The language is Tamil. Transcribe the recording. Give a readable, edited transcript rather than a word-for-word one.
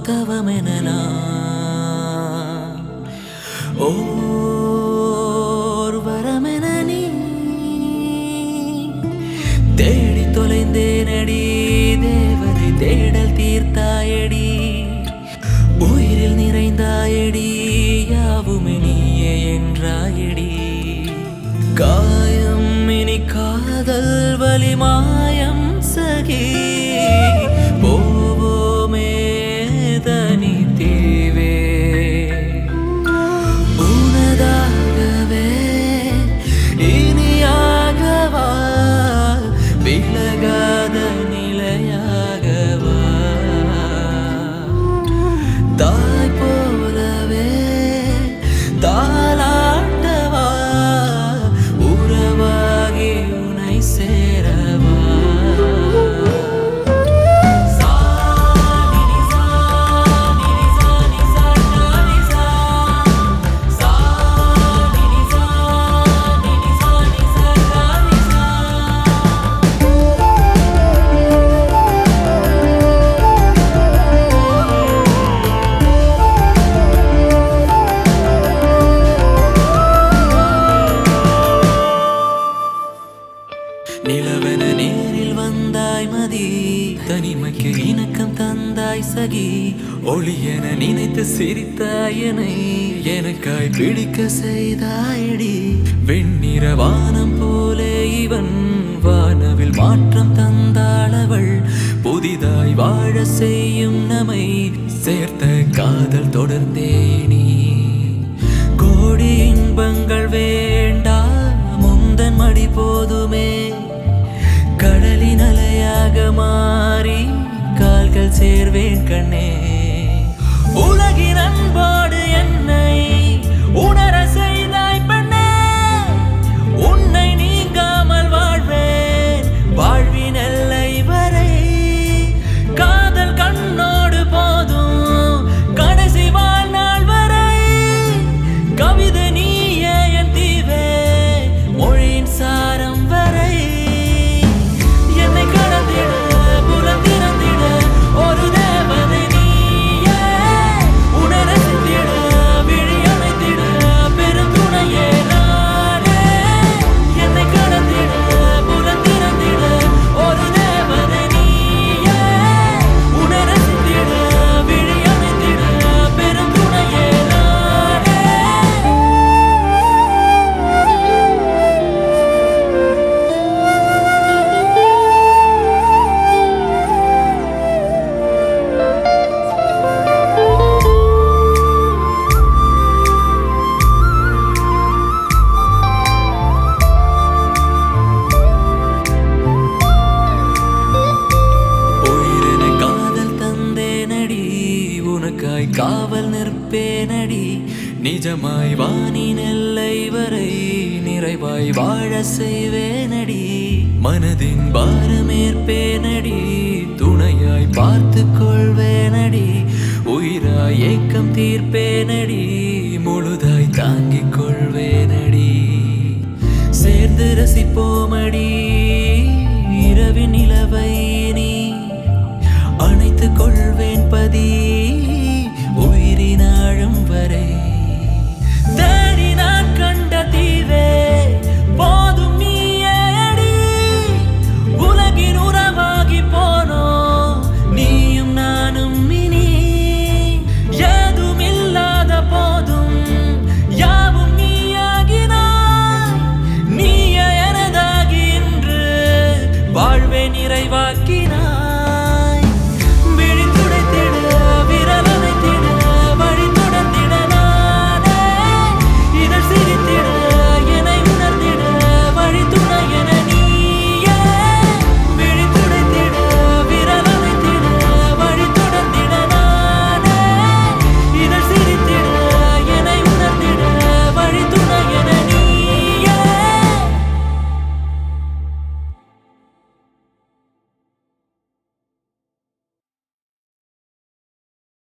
தவமென நான் ஓர் வரமென நீ தேடி தொலைந்தேனடி தேவதை தேடல் தீர்த்தாயடி உயிரில் நிறைந்தாயடி யாவுமே நீயே என்றாயடி காயம் இனி காதல் வலி மாயம் சகி போவோமே தனி தீவே உனதாகவே இனியாகவா விலகாத நிலையாகவா தாய் போலவே தாலாட்டவா உறவாகி உனை சேரவா நிலவென நேரில் வந்தாய் மதி தனிமைக்கு இணக்கம் தந்தாய் சகி ஒளியென நினைத்து சிரித்தாயனை எனக்காய் பிடிக்க செய்தாயடி வெண்ணிற வானம் போலே இவன் வானவில் மாற்றம் தந்தாளவள் புதிதாய் வாழ செய்யும் நம்மை சேர்த்த காதல் தொடர்ந்தேனி கோடி இன்பங்கள் வேண்டா முந்தன் மடி போதுமே கடலின் அலையாக மாறி கால்கள் சேர்வேன் கண்ணே உலகின் அன்போடு என்னை உணர செய்தாய் பெண்ணே உன்னை நீங்காமல் வாழ்வேன் வாழ்வின் எல்லை வரை காதல் கண்ணோடு போதும் கடைசி வாழ்நாள் வரை கவிதை நீயே என் தீவே மொழியின் சாரம் வரை காவல் நிற்பேனடி நிஜமாய் வானின் எல்லை வரை நிறைவாய் வாழ செய்வேனடி மனதின் பாரமேற்பேனடி துணையாய் பார்த்து கொள்வேனடி உயிராய் ஏக்கம் தீர்ப்பேனடி முழுதாய் தாங்கிக் கொள்வேனடி சேர்ந்து ரசிப்போமடி